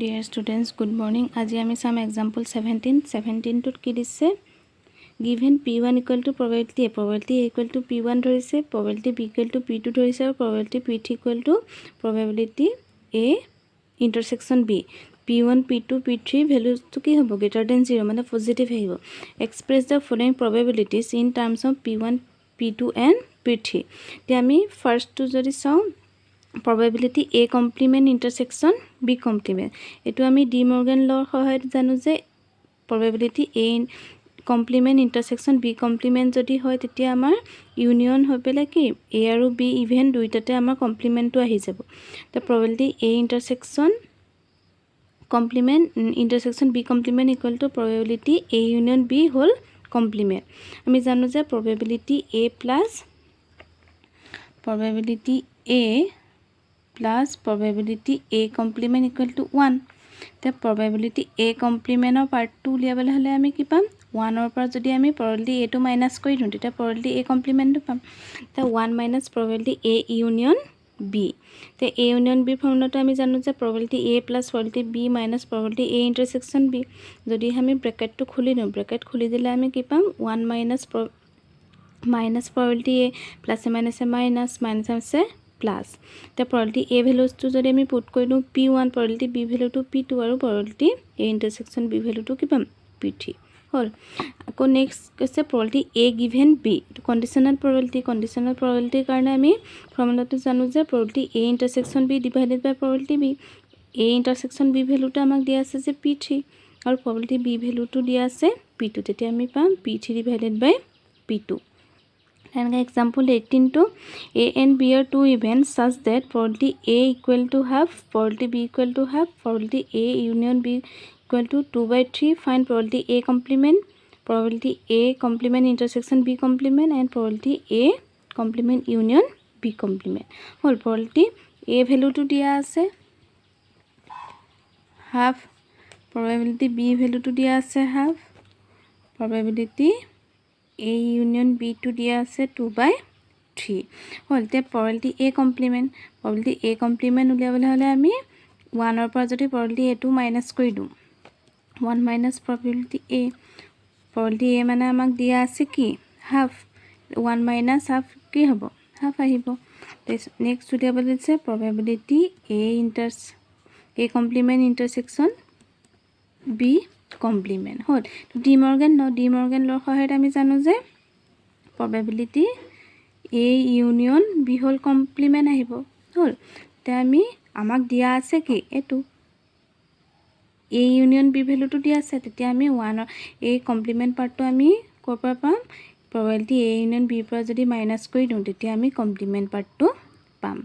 Dear students, good morning. Aji ami some example 17 to ki disse given p1 equal to probability A equal to p1 ধৰিছে, probability b equal to p2 ধৰিছে আৰু probability p3 equal to probability A intersection b. p1 p2 p3 values to কি হ'ব greater than 0 মানে positive আহিব. Express the following probabilities in terms of p1 p2 and p3. তে আমি first to যদি চাওঁ probability A complement intersection B complement. এটো আমি ডি মৰ্গান লৰ সহায়ত জানো যে probability A complement intersection B complement যদি হয় তেতিয়া আমাৰ ইউনিয়ন হৈ পেলে কি A আৰু B ইভেন দুইটাতে আমাৰ কমপ্লিমেন্টটো আহি যাব। তো probability A intersection complement intersection B complement equal to probability A union B whole complement. আমি জানো যে probability A plus probability A plus probability A complement equal to 1. The probability A complement of part 2 উলিয়াবলৈ হলে আমি কি পাম 1 or পৰা যদি আমি probability A to minus কৰি দিওঁ তেতিয়া probability A complement টো পাম তা 1 minus probability A union B তে A union B ফৰ্মুলাটো আমি জানো যে probability A plus probability B minus probability A intersection B যদি আমি ব্র্যাকেটটো খুলি দিওঁ ব্র্যাকেট খুলি দিলে আমি কি পাম 1 minus probability A plus minus minus আছে plus the probability A values to যদি আমি পুট কৰি দিওঁ p1 probability B value to p2 আৰু probability A intersection B value to কি পাম p3 হল আকৌ নেক্সট আছে probability A given B conditional probability কাৰণে আমি ফৰ্মুলাটো জানো যে probability A intersection B divided by probability B A intersection B value টো আমাক দিয়া আছে যে p3 আৰু probability B value টো দিয়া আছে p2 তেতিয়া আমি পাম p3 divided by p2. And example 18 to A and B are two events such that probability A equal to half, probability B equal to half, probability A union B equal to 2/3. Find probability A complement, probability A complement intersection B complement, and probability A complement union B complement. Whole probability A value to dia ase half, probability B value to dia ase half, probability A union B to dia আছে 2/3 হলতে probability A complement উলিয়াবলৈ হলে আমি 1 ৰ পৰা যদি probability A to minus কৰি দিওঁ 1 minus probability A মানে আমাক দিয়া আছে কি half 1 minus half কি হ'ব half আহিব নেক্সট উলিয়াবলৈ আছে probability A complement intersection B complement hall D Morgan লৰ সহায়ত আমি জানো যে probability A union B whole complement আহিব হল তে আমি আমাক দিয়া আছে কি এটো A union B value টো দিয়া আছে তেতিয়া আমি 1 A complement পাৰ্টটো আমি কৰ পৰা পাম probability A union B পৰা যদি মাইনাস কৰি দিওঁ তেতিয়া আমি complement পাৰ্টটো পাম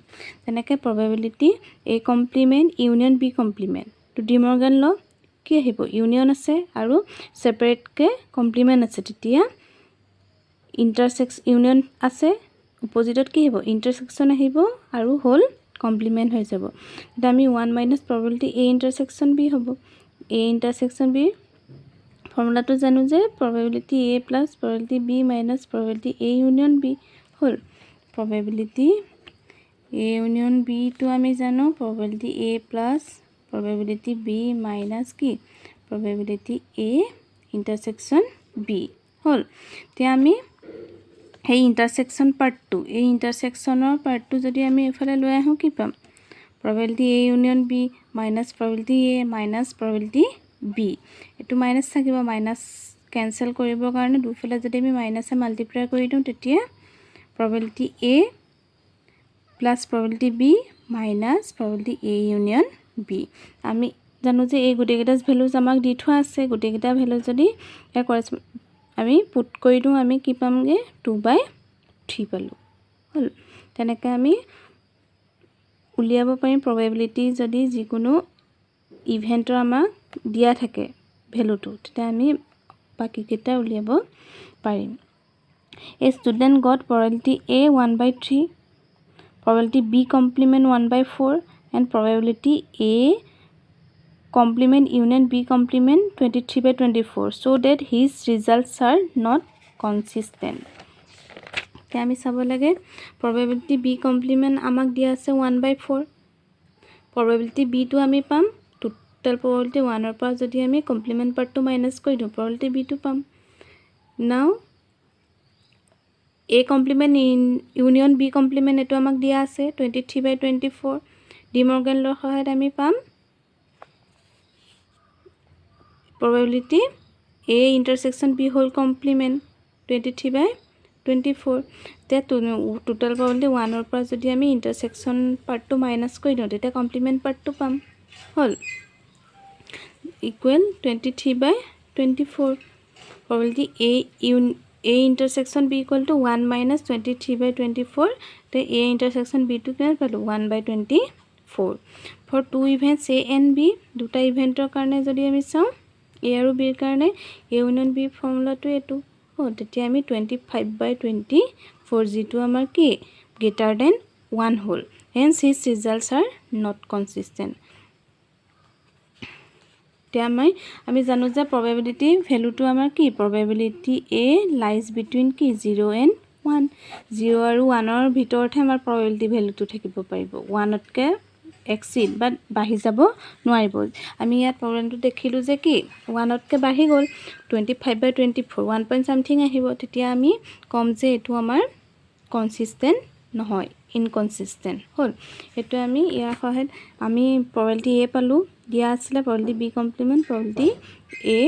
তেনেকৈ probability A complement union B complement তো ডি মৰ্গান ল কি আহিব ইউনিয়ন আছে আৰু সেপাৰেট কে কমপ্লিমেন্ট আছে তেতিয়া ইন্টাৰসেক্স ইউনিয়ন আছে অপজিটত কি হ'ব ইন্টাৰসেকশন আহিব আৰু হোল কমপ্লিমেন্ট হৈ যাব তেতিয়া আমি 1 minus probability A intersection B হ'ব A intersection B ফৰ্মুলাটো জানো যে probability A plus probability B minus probability A union B whole probability A union B to আমি জানো probability A plus probability B minus কি probability A intersection B হল তে আমি এই intersection part 2 এই intersectionৰ part 2 যদি আমি এফালে লৈ আহো কি পাম probability A union B minus probability A minus probability B এটো মাইনাস থাকিব মাইনাস ক্যান্সেল কৰিবৰ কাৰণে দুফালে যদি আমি মাইনাসে মাল্টিপ্লাই কৰি দিওঁ তেতিয়া probability A plus probability B minus probability A union B আমি জানো যে এই গুটেকেটাস ভ্যালুজ আমাক দি থোৱা আছে গুটেকেটা ভ্যালু যদি ইয়াৰ কৰেসপন্ড আমি পুট কৰি দিওঁ আমি কি পামগে 2/3 পালো হল তেনেকৈ আমি উলিয়াব পাৰিম probability যদি যিকোনো ইভেন্টৰ আমাক দিয়া থাকে ভ্যালুটো তেতিয়া আমি বাকি কেটা উলিয়াব পাৰিম A student got probability A 1/3 probability B complement 1/4 and probability A complement union B complement 23/24 so that his results are not consistent তে আমি চাব লাগে probability B complement আমাক দিয়া আছে 1/4 probability B to আমি পাম টোটেল প্ৰবাবিলিটি 1 পৰা যদি আমি কমপ্লিমেণ্ট পাৰ্টটো মাইনাছ কৰি দিওঁ প্ৰবাবিলিটি b2 পাম নাও a complement union b complement এটো আমাক দিয়া আছে 23/24 ডি মৰ্গান লৰ সহায়ত আমি পাম probability a intersection b whole complement 23/24 তে total probability 1 or পৰা যদি আমি intersection part টো minus কৰি দিওঁ তেতিয়া complement part টো পাম হল equal 23/24 probability a intersection b equal to 1 minus 23/24 তে a intersection b টো কিমান পালো 1/24 for two events a and b দুটা ইভেন্টৰ কাৰণে যদি আমি চাওঁ a আৰু b ৰ কাৰণে a union b ফৰ্মুলাটো এটো তেতিয়া আমি 25/24 যেটো আমাৰ কি greater than 1 whole hence his results are not consistent তে আমি জানো যে probability value টো আমাৰ কি probability a lies between কি 0 and 1 0 আৰু 1 ৰ ভিতৰতে আমাৰ probability value টো থাকিব পাৰিব 1 তকৈ exceed but বাঢ়ি যাব নোৱাৰিব আমি ইয়াত প্ৰবলেমটো দেখিলো যে কি 1 তকৈ বাঢ়ি গল 25/24 1 point something আহিব তেতিয়া আমি কম যে এটো আমাৰ কনসিস্টেন্ট নহয় ইনকনসিস্টেন্ট হল এটো আমি ইয়াৰ সহায়ত আমি probability a পালো দিয়া আছিল probability b complement probability a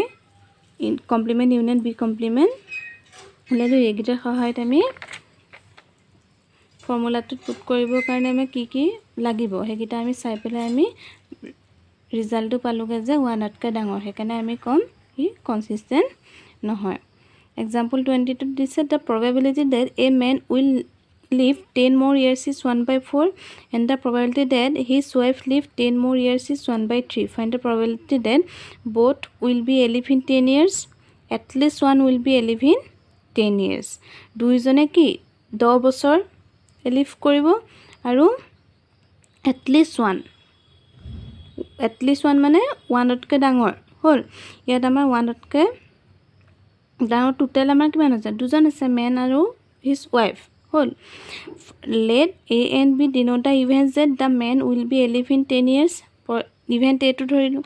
in complement union b complement হলেটো এইগিটাৰ সহায়ত আমি ফৰ্মুলাটো পুট কৰিবৰ কাৰণে আমি কি লাগিব হেগিটা আমি চাই পেলাই আমি ৰিজাল্টটো পালোগে যে 1 তকৈ ডাঙৰ হেকাৰণে আমি কম ই কনসিস্টেন্ট নহয় example 22 দিছে the probability that a man will live 10 more years is 1/4 and the probability that his wife live 10 more years is 1/3 find the probability that both will be alive in 10 years at least one will be alive in 10 years দুইজনে কি 10 বছৰ live কৰিব আৰু at least one মানে 1 তকৈ ডাঙৰ হল ইয়াত আমাৰ 1 তকৈ ডাঙৰ টোটাল আমাৰ কিমান আছে দুজন আছে মেন আৰু his wife hall let a and b denote the events that the man will be alive in 10 years event a to ধৰিলো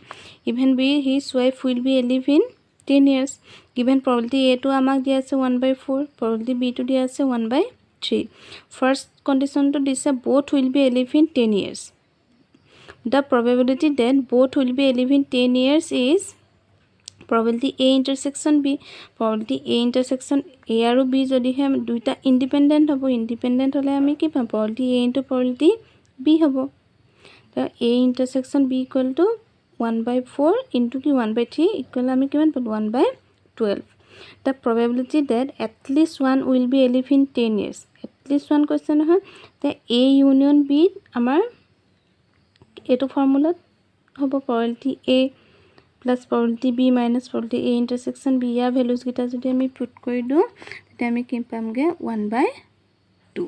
event b his wife will be alive in 10 years given probability a to আমাক দিয়া আছে 1/4 probability b to দিয়া আছে 1/3 first condition to দিছে both will be alive in 10 years the probability that both will be alive in 10 years is probability a intersection b probability a intersection a আৰু b যদি হে দুইটা independent হ'ব independent হলে আমি কি পাম probability a into probability b হ'ব তো a intersection b equal to 1/4 into কি 1/3 equal আমি কিমান পালো 1/12 the probability that at least one will be alive in 10 years at least one question নহয় তে a union b আমাৰ এটো ফৰ্মুলাত হ'ব probability a plus probability b minus probability a intersection b ya values গিটা যদি আমি পুট কৰি দিও তেতিয়া আমি কি পামগে 1/2